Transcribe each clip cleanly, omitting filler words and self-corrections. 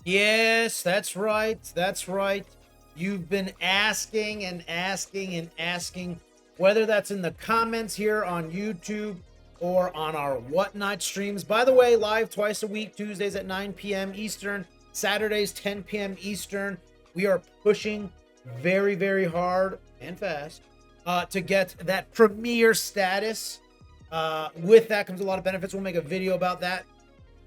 Yes, that's right. That's right. You've been asking and asking and asking, whether that's in the comments here on YouTube or on our Whatnot streams. By the way, live twice a week, Tuesdays at 9 p.m. Eastern, Saturdays 10 p.m. Eastern. We are pushing very, very hard and fast to get that premier status. With that comes a lot of benefits. We'll make a video about that.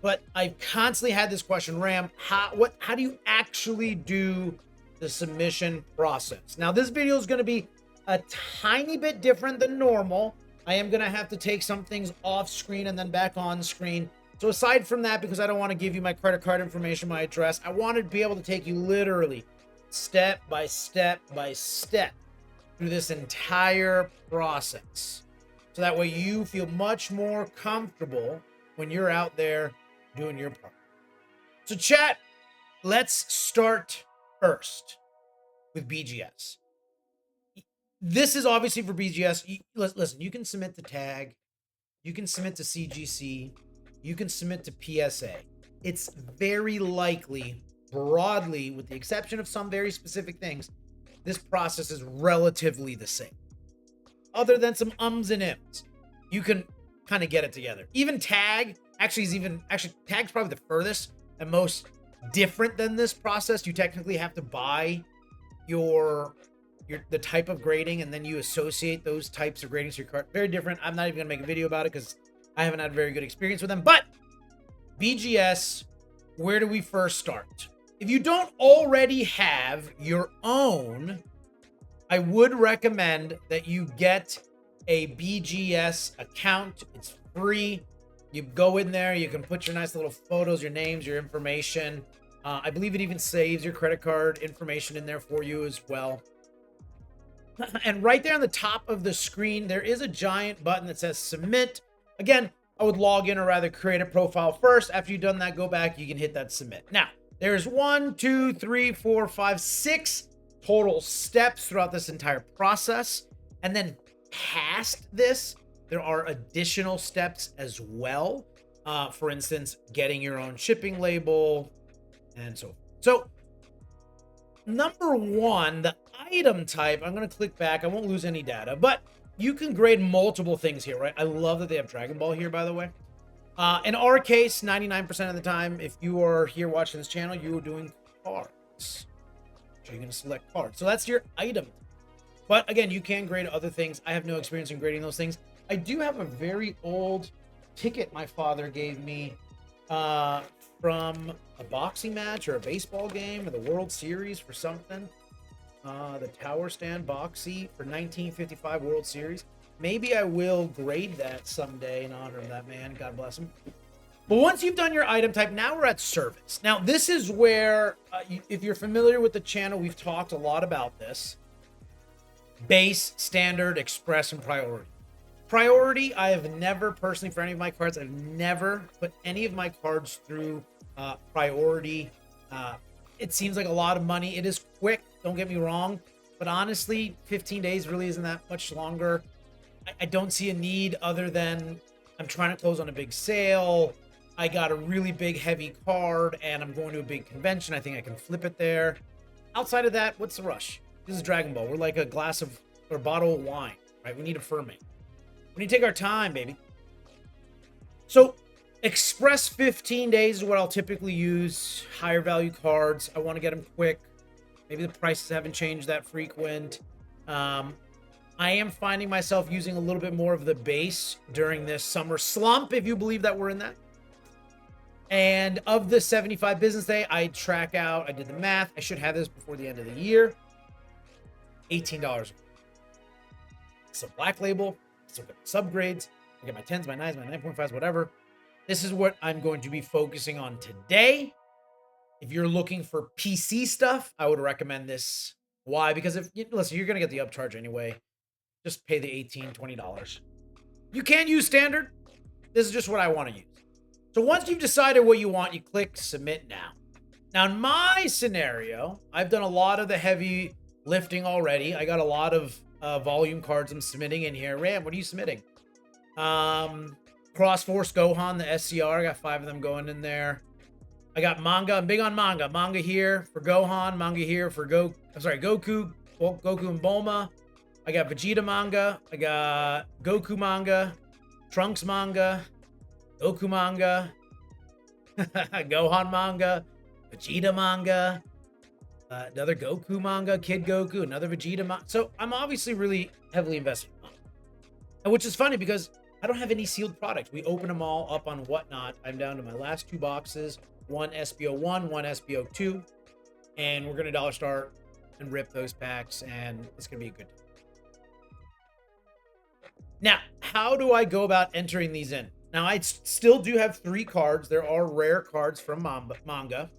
But I've constantly had this question, Ram, how do you actually do the submission process? Now, this video is going to be a tiny bit different than normal. I am going to have to take some things off screen and then back on screen. So aside from that, because I don't want to give you my credit card information, my address, I want to be able to take you literally step by step by step through this entire process. So that way you feel much more comfortable when you're out there doing your part. So chat, let's start first with BGS. This is obviously for BGS. Listen, you can submit to tag, you can submit to CGC, you can submit to PSA. It's very likely, broadly, with the exception of some very specific things, this process is relatively the same. Other than some ums and ims, you can kind of get it together. Even tag actually tag's probably the furthest and most different than this process. You technically have to buy the type of grading, and then you associate those types of gradings to your card. Very different. I'm not even gonna make a video about it because I haven't had a very good experience with them. But BGS, where do we first start? If you don't already have your own, I would recommend that you get a BGS account. It's free. You go in there, you can put your nice little photos, your names, your information. I believe it even saves your credit card information in there for you as well. And right there on the top of the screen, there is a giant button that says submit. Again, I would log in, or rather create a profile first. After you've done that, go back, you can hit that submit. Now, there's 1, 2, 3, 4, 5, 6 total steps throughout this entire process. And then past this, there are additional steps as well. For instance, getting your own shipping label and so forth. So number one, the item type, I'm going to click back. I won't lose any data, but you can grade multiple things here, right? I love that they have Dragon Ball here, by the way. In our case, 99% of the time, if you are here watching this channel, you are doing cards. So you're going to select cards. So that's your item. But again, you can grade other things. I have no experience in grading those things. I do have a very old ticket my father gave me from a boxing match or a baseball game or the World Series for something. The Tower Stand Boxy for 1955 World Series. Maybe I will grade that someday in honor of that man. God bless him. But once you've done your item type, now we're at service. Now, this is where, if you're familiar with the channel, we've talked a lot about this. Base, standard, express, and priority. Priority, I have never personally, for any of my cards, I've never put any of my cards through priority. It seems like a lot of money. It is quick, don't get me wrong, but honestly, 15 days really isn't that much longer. I don't see a need other than I'm trying to close on a big sale. I got a really big, heavy card, and I'm going to a big convention. I think I can flip it there. Outside of that, what's the rush? This is Dragon Ball. We're like a glass of, or a bottle of wine, right? We need a ferment. We need to take our time, baby. So express 15 days is what I'll typically use. Higher value cards. I want to get them quick. Maybe the prices haven't changed that frequent. I am finding myself using a little bit more of the base during this summer slump, if you believe that we're in that. And of the 75 business day, I track out, I did the math. I should have this before the end of the year. $18. It's a black label. So subgrades. I get my 10s, my 9s, my 9.5s, whatever. This is what I'm going to be focusing on today. If you're looking for PC stuff, I would recommend this. Why? Because listen, you're going to get the upcharge anyway. Just pay the $18, $20. You can use standard. This is just what I want to use. So once you've decided what you want, you click submit now. Now in my scenario, I've done a lot of the heavy lifting already. I got a lot of volume cards I'm submitting in here. Ram, what are you submitting? Cross Force Gohan, the SCR. I got 5 of them going in there. I got manga. I'm big on manga. Manga here for Gohan. Manga here for Goku. Goku and Bulma. I got Vegeta manga. I got Goku manga. Trunks manga. Goku manga. Gohan manga. Vegeta manga. Another Goku manga. Kid Goku. Another Vegeta manga. So I'm obviously really heavily invested in manga. And which is funny because I don't have any sealed products. We open them all up on Whatnot. I'm down to my last 2 boxes. One SBO1, one SBO2. And we're going to dollar start and rip those packs. And it's going to be a good time. Now, how do I go about entering these in? Now, I still do have 3 cards. There are rare cards from manga.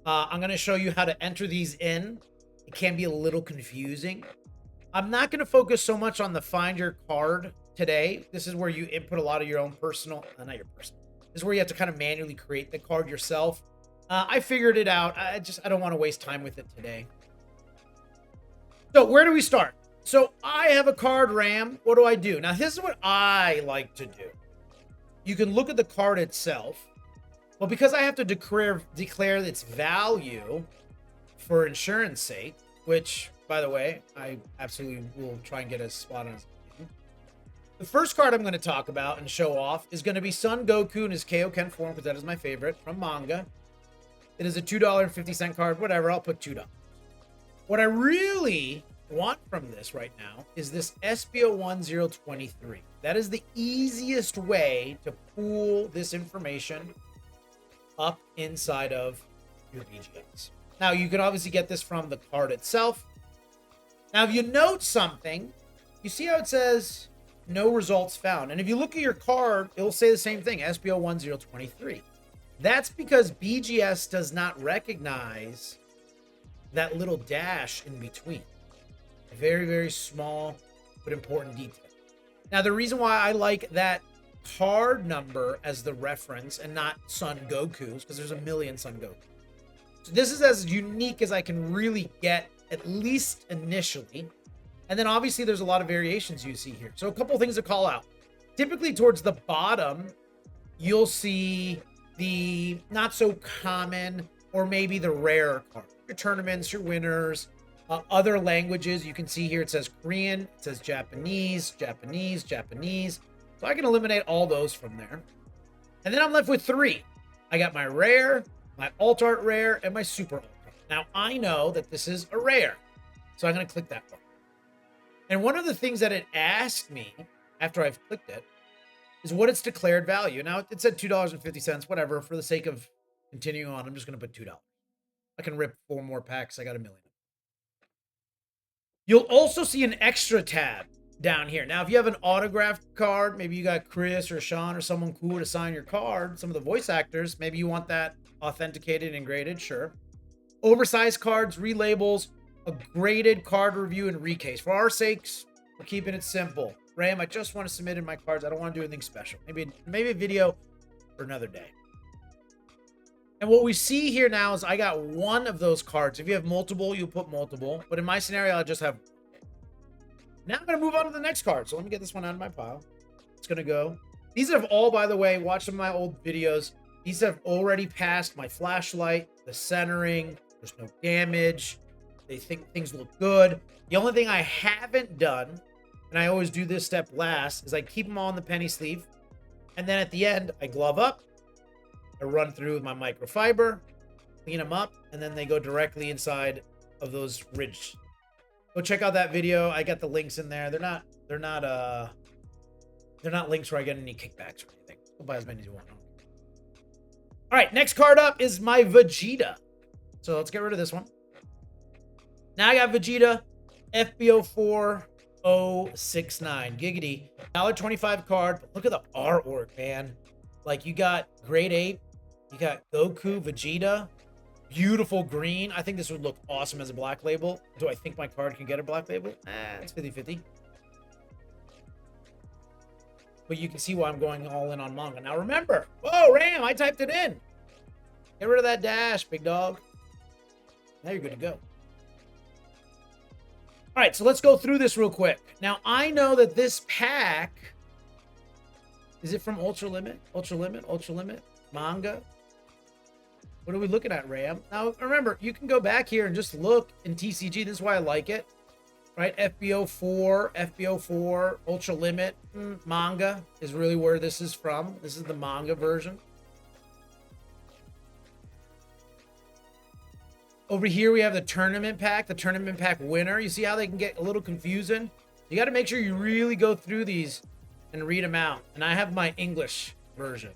I'm going to show you how to enter these in. It can be a little confusing. I'm not going to focus so much on the find your card today. This is where you input a lot of your own personal, not your personal. This is where you have to kind of manually create the card yourself. I figured it out. I don't want to waste time with it today. So where do we start? So I have a card RAM. What do I do? Now, this is what I like to do. You can look at the card itself. Well, because I have to declare its value for insurance sake, which, by the way, I absolutely will try and get a spot on. The first card I'm going to talk about and show off is going to be Son Goku in his Kaioken form, because that is my favorite from manga. It is a $2.50 card. Whatever, I'll put $2. What I really want from this right now is this SBO1023. That is the easiest way to pull this information up inside of your BGS. Now, you can obviously get this from the card itself. Now, if you note something, you see how it says no results found. And if you look at your card, it will say the same thing, SBO1023. That's because BGS does not recognize that little dash in between. A very, very small but important detail. Now, the reason why I like that card number as the reference and not Son Goku's, because there's a million Son Goku. So this is as unique as I can really get, at least initially. And then obviously there's a lot of variations you see here. So a couple things to call out. Typically towards the bottom, you'll see the not so common or maybe the rare cards. Your tournaments, your winners, other languages. You can see here it says Korean, it says Japanese, Japanese, Japanese. So I can eliminate all those from there. And then I'm left with 3. I got my rare, my alt art rare, and my super alt art. Now I know that this is a rare. So I'm going to click that one. And one of the things that it asked me after I've clicked it is what its declared value. Now it said $2.50, whatever. For the sake of continuing on, I'm just going to put $2. I can rip 4 more packs. I got a million. You'll also see an extra tab down here. Now, if you have an autographed card, maybe you got Chris or Sean or someone cool to sign your card, some of the voice actors, maybe you want that authenticated and graded, sure. Oversized cards, relabels, a graded card review and recase. For our sakes, we're keeping it simple. Ram, I just want to submit in my cards. I don't want to do anything special. Maybe a video for another day. And what we see here now is I got 1 of those cards. If you have multiple, you put multiple. But in my scenario, I'll just have. Now I'm going to move on to the next card. So let me get this one out of my pile. It's going to go. These have all, by the way, watch some of my old videos. These have already passed my flashlight, the centering. There's no damage. They think things look good. The only thing I haven't done, and I always do this step last, is I keep them all in the penny sleeve. And then at the end, I glove up. I run through with my microfiber, clean them up, and then they go directly inside of those ridges. Go check out that video. I got the links in there. They're not links where I get any kickbacks or anything. Go buy as many as you want. All right, next card up is my Vegeta. So let's get rid of this one. Now I got Vegeta FBO4069 Giggity. $1.25 card. Look at the artwork, man. Like, you got grade 8. You got Goku, Vegeta. Beautiful green. I think this would look awesome as a black label. Do I think my card can get a black label? It's 50-50. But you can see why I'm going all in on manga. Now remember, whoa, Ram, I typed it in. Get rid of that dash, big dog. Now you're good to go. All right, so let's go through this real quick. Now, I know that this pack, is it from Ultra Limit? Ultra Limit? Ultra Limit? Manga? What are we looking at, Ram? Now, remember, you can go back here and just look in TCG. This is why I like it, right? FBO4, Ultra Limit, manga is really where this is from. This is the manga version. Over here, we have the tournament pack winner. You see how they can get a little confusing? You got to make sure you really go through these and read them out. And I have my English version.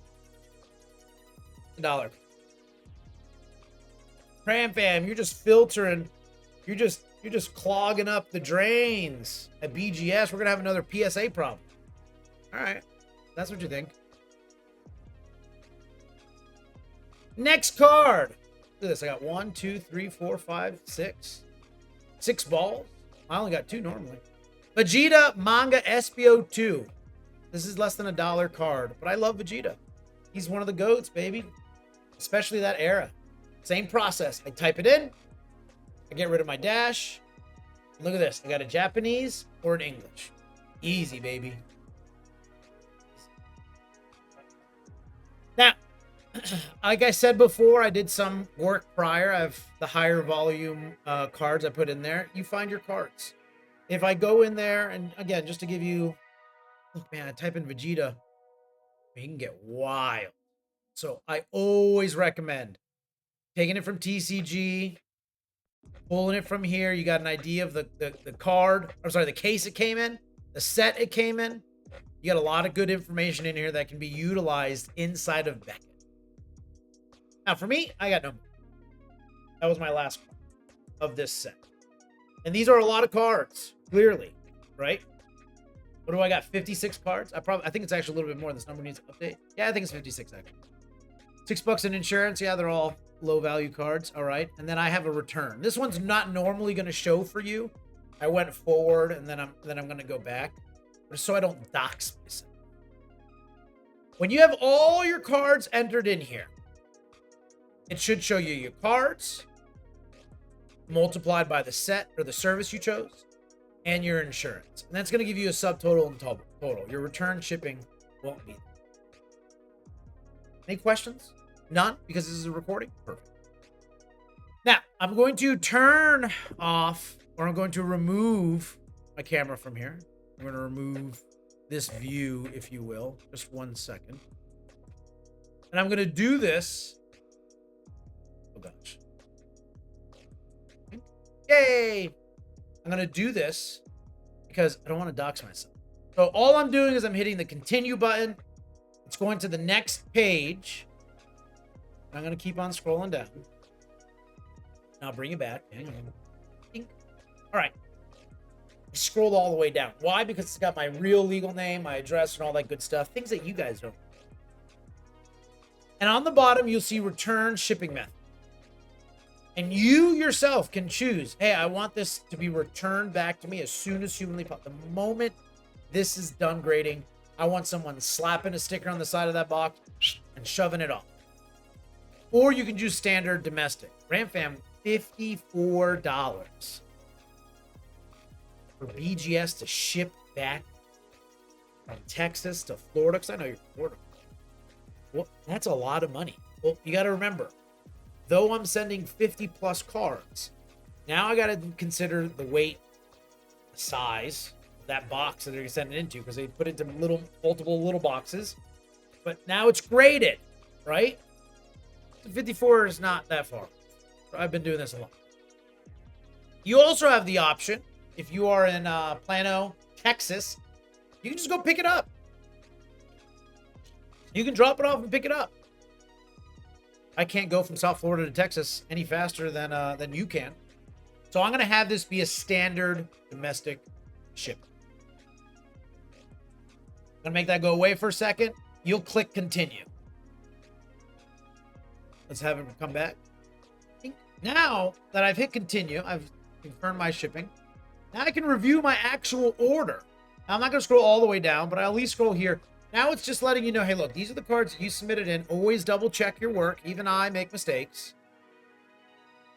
$1. Cram fam, you're just filtering. You're just clogging up the drains at BGS. We're gonna have another PSA problem. All right, that's what you think. Next card. Look at this. I got 1, 2, 3, 4, 5, 6. 6 balls. I only got 2 normally. Vegeta Manga SBO2. This is less than $1 card, but I love Vegeta. He's one of the GOATs, baby. Especially that era. Same process. I type it in. I get rid of my dash. Look at this. I got a Japanese or an English. Easy, baby. Now, like I said before, I did some work prior. I have the higher volume cards I put in there. You find your cards. If I go in there, and again, just to give you... Look, man, I type in Vegeta. You can get wild. So I always recommend taking it from TCG, pulling it from here. You got an idea of the card. I'm sorry, the case it came in, the set it came in. You got a lot of good information in here that can be utilized inside of Beckett. Now, for me, I got no more. That was my last one of this set. And these are a lot of cards, clearly, right? What do I got? 56 cards? I think it's actually a little bit more. This number needs to update. Yeah, I think it's 56 actually. $6 in insurance. Yeah, they're all low value cards. All right. And then I have a return. This one's not normally going to show for you. I went forward and then I'm going to go back so I don't dox myself. When you have all your cards entered in here, it should show you your cards multiplied by the set or the service you chose and your insurance. And that's going to give you a subtotal and total. Your return shipping won't be there. Any questions? None? Because this is a recording? Perfect. Now, I'm going to turn off, or I'm going to remove my camera from here. I'm going to remove this view, if you will. Just 1 second. And I'm going to do this. Oh, gosh. Yay! I'm going to do this because I don't want to dox myself. So all I'm doing is I'm hitting the continue button. It's going to the next page. I'm going to keep on scrolling down. And I'll bring it back. Hang on. All right. I scrolled all the way down. Why? Because it's got my real legal name, my address, and all that good stuff. Things that you guys don't. And on the bottom, you'll see return shipping method. And you yourself can choose, hey, I want this to be returned back to me as soon as humanly possible. The moment this is done grading, I want someone slapping a sticker on the side of that box and shoving it off. Or you can choose standard domestic. RamFam, $54 for BGS to ship back from Texas to Florida. Because I know you're from Florida. Well, that's a lot of money. Well, you got to remember, though I'm sending 50 plus cards, now I got to consider the weight, the size of that box that they're sending it into, because they put it into multiple little boxes. But now it's graded, right? 54 is not that far. I've been doing this a lot. You also have the option, if you are in Plano, Texas, you can just go pick it up. You can drop it off and pick it up. I can't go from South Florida to Texas any faster than you can. So I'm going to have this be a standard domestic shipment. I'm going to make that go away for a second. You'll click continue. Let's have it come back. Now that I've hit continue, I've confirmed my shipping. Now I can review my actual order. Now, I'm not going to scroll all the way down, but I'll at least scroll here. Now it's just letting you know, hey, look, these are the cards that you submitted in. Always double check your work. Even I make mistakes.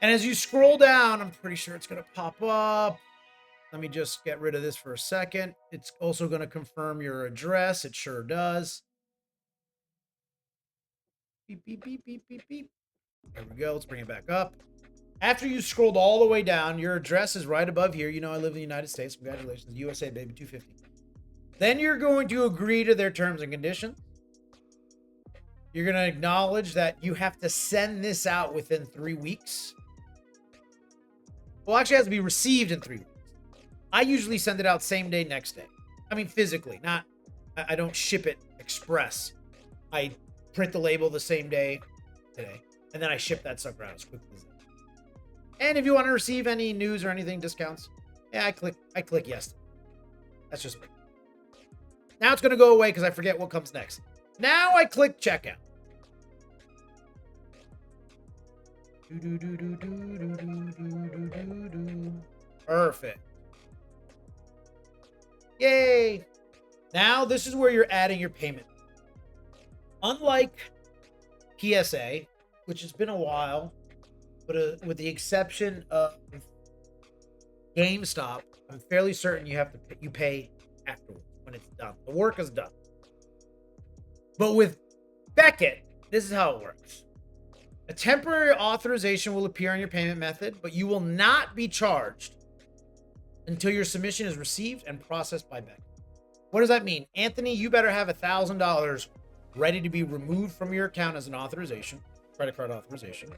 And as you scroll down, I'm pretty sure it's going to pop up. Let me just get rid of this for a second. It's also going to confirm your address. It sure does. Beep, beep, beep, beep, beep, beep. There we go. Let's bring it back up. After you scrolled all the way down, your address is right above here. You know I live in the United States. Congratulations. USA, baby, 250. Then you're going to agree to their terms and conditions. You're going to acknowledge that you have to send this out within 3 weeks. Well, actually, it has to be received in 3 weeks. I usually send it out same day, next day. I mean, physically, not, I don't ship it express. I print the label the same day today, and then I ship that sucker out as quickly as that. And if you want to receive any news or anything, discounts, yeah, I click yes. That's just me. Now it's going to go away because I forget what comes next. Now I click checkout. Perfect. Yay. Now this is where you're adding your payment. Unlike PSA, which has been a while, but with the exception of GameStop, I'm fairly certain you pay afterwards when it's done. The work is done. But with Beckett, this is how it works. A temporary authorization will appear on your payment method, but you will not be charged until your submission is received and processed by Beckett. What does that mean? Anthony, you better have $1,000 ready to be removed from your account as an authorization, credit card authorization.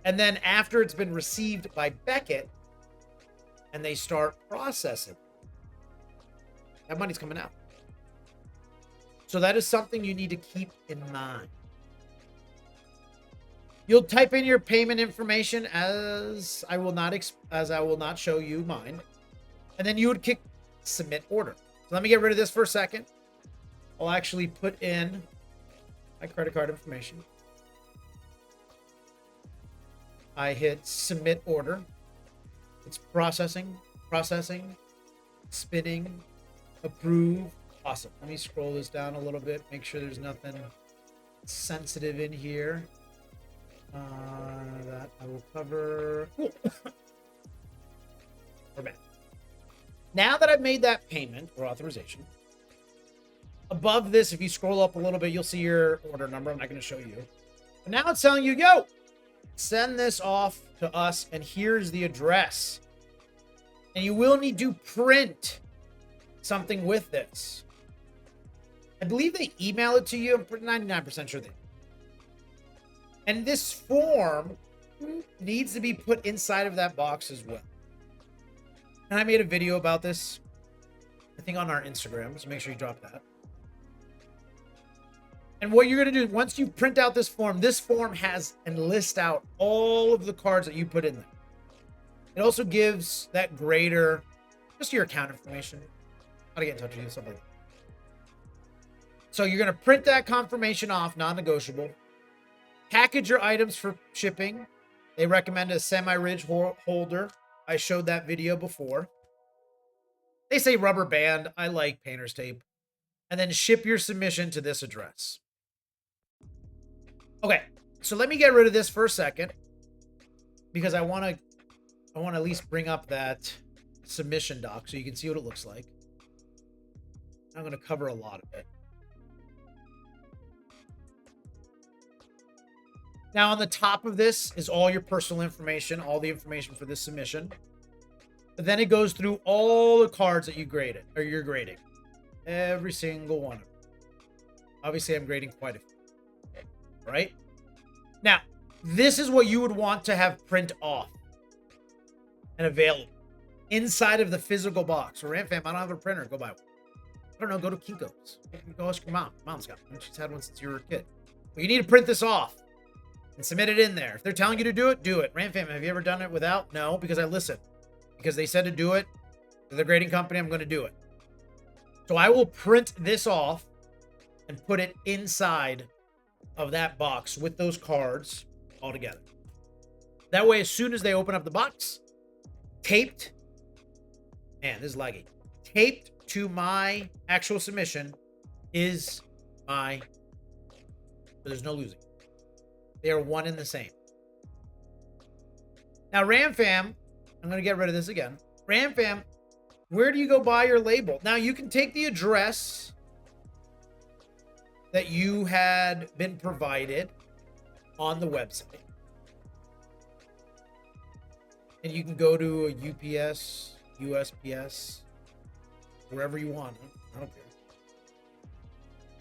And then after it's been received by Beckett and they start processing, that money's coming out. So that is something you need to keep in mind. You'll type in your payment information as I will not show you mine. And then you would click submit order. So let me get rid of this for a second. I'll actually put in my credit card information. I hit submit order. It's processing, spinning, approve. Awesome. Let me scroll this down a little bit. Make sure there's nothing sensitive in here. That I will cover. Cool. We're back. Now that I've made that payment or authorization, above this, if you scroll up a little bit, you'll see your order number. I'm not going to show you. But now it's telling you, yo, send this off to us, and here's the address. And you will need to print something with this. I believe they email it to you. I'm 99% sure they do. And this form needs to be put inside of that box as well. And I made a video about this, I think on our Instagram, so make sure you drop that. And what you're going to do, once you print out this form has and lists out all of the cards that you put in there. It also gives that grader just your account information, how to get in touch with you, stuff like that. So you're going to print that confirmation off, non-negotiable. Package your items for shipping. They recommend a semi-ridge holder. I showed that video before. They say rubber band. I like painter's tape. And then ship your submission to this address. Okay, so let me get rid of this for a second because I want to at least bring up that submission doc so you can see what it looks like. I'm going to cover a lot of it. Now, on the top of this is all your personal information, all the information for this submission. But then it goes through all the cards that you graded, or you're grading. Every single one of them. Obviously, I'm grading quite a few. Right? Now, this is what you would want to have print off and available inside of the physical box. Or, fam, I don't have a printer. Go buy one. I don't know. Go to Kinko's. Go ask your mom. Mom's got one. She's had one since you were a kid. But you need to print this off and submit it in there. If they're telling you to do it, do it. Fam, have you ever done it without? No, because I listened. Because they said to do it. They're the grading company. I'm going to do it. So I will print this off and put it inside of that box with those cards all together. That way, as soon as they open up the box, taped, man, this is laggy, taped to my actual submission is my, there's no losing. They are one and the same. Now, RamFam, I'm going to get rid of this again. RamFam, where do you go buy your label? Now, you can take the address that you had been provided on the website. and you can go to a UPS, USPS, wherever you want. I don't care.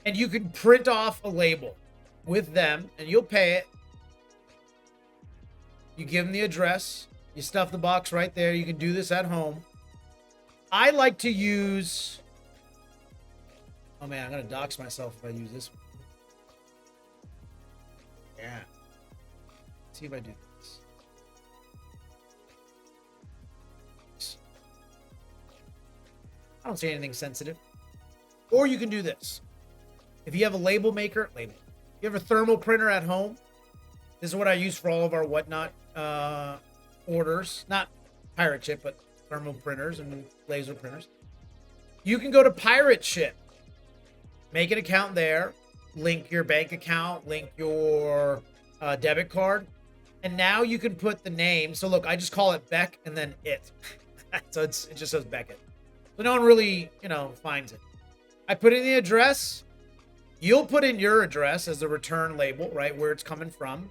And you can print off a label with them, and you'll pay it. You give them the address. You stuff the box right there. You can do this at home. I like to use... Oh, man, I'm going to dox myself if I use this one. Yeah. Let's see if I do this. I don't say anything sensitive. Or you can do this. If you have a label maker, label. You have a thermal printer at home. This is what I use for all of our whatnot orders. Not pirate ship, but thermal printers and laser printers. You can go to pirate ship. Make an account there. Link your bank account. Link your debit card. And now you can put the name. So look, I just call it Beck and then it. So it just says Beckett. So no one really, finds it. I put in the address. You'll put in your address as the return label, right? Where it's coming from.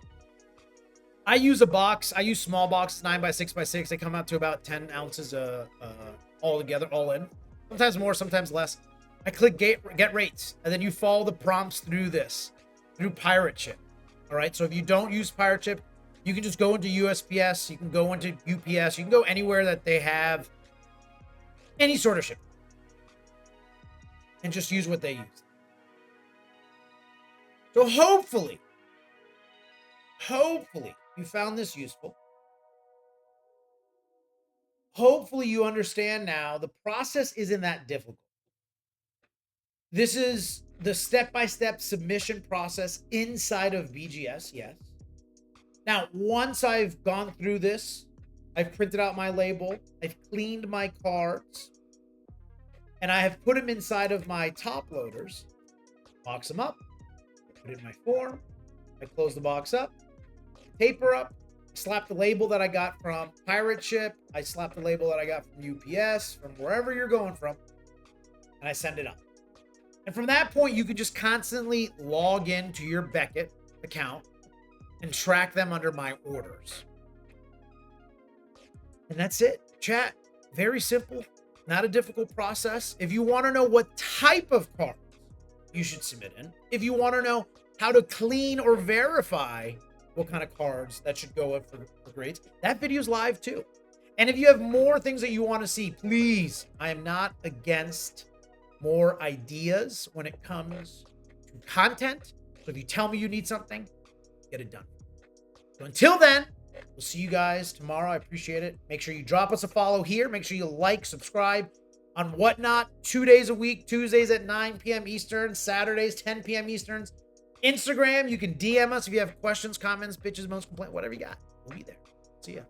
I use a box. I use small boxes, 9x6x6. They come out to about 10 ounces all together, all in. Sometimes more, sometimes less. I click get rates, and then you follow the prompts through this, through pirate ship. All right. So if you don't use pirate ship, you can just go into USPS. You can go into UPS. You can go anywhere that they have any sort of ship, and just use what they use. So hopefully you found this useful. Hopefully you understand now the process isn't that difficult. This is the step-by-step submission process inside of BGS, yes. Now, once I've gone through this, I've printed out my label, I've cleaned my cards, and I have put them inside of my top loaders, box them up, put it in my form, I close the box up, paper up, slap the label that I got from Pirate Ship, I slap the label that I got from UPS, from wherever you're going from, and I send it up. And from that point, you can just constantly log into your Beckett account and track them under my orders. And that's it, chat. Very simple, not a difficult process. If you want to know what type of cards you should submit in, if you want to know how to clean or verify what kind of cards that should go up for grades, that video's live too. And if you have more things that you want to see, please, I am not against more ideas when it comes to content. So if you tell me you need something, get it done. So until then, we'll see you guys tomorrow. I appreciate it. Make sure you drop us a follow here. Make sure you like, subscribe on Whatnot 2 days a week, Tuesdays at 9 p.m. Eastern, Saturdays 10 p.m. Easterns. Instagram, you can DM us if you have questions, comments, bitches, most complaints, whatever you got. We'll be there. See ya.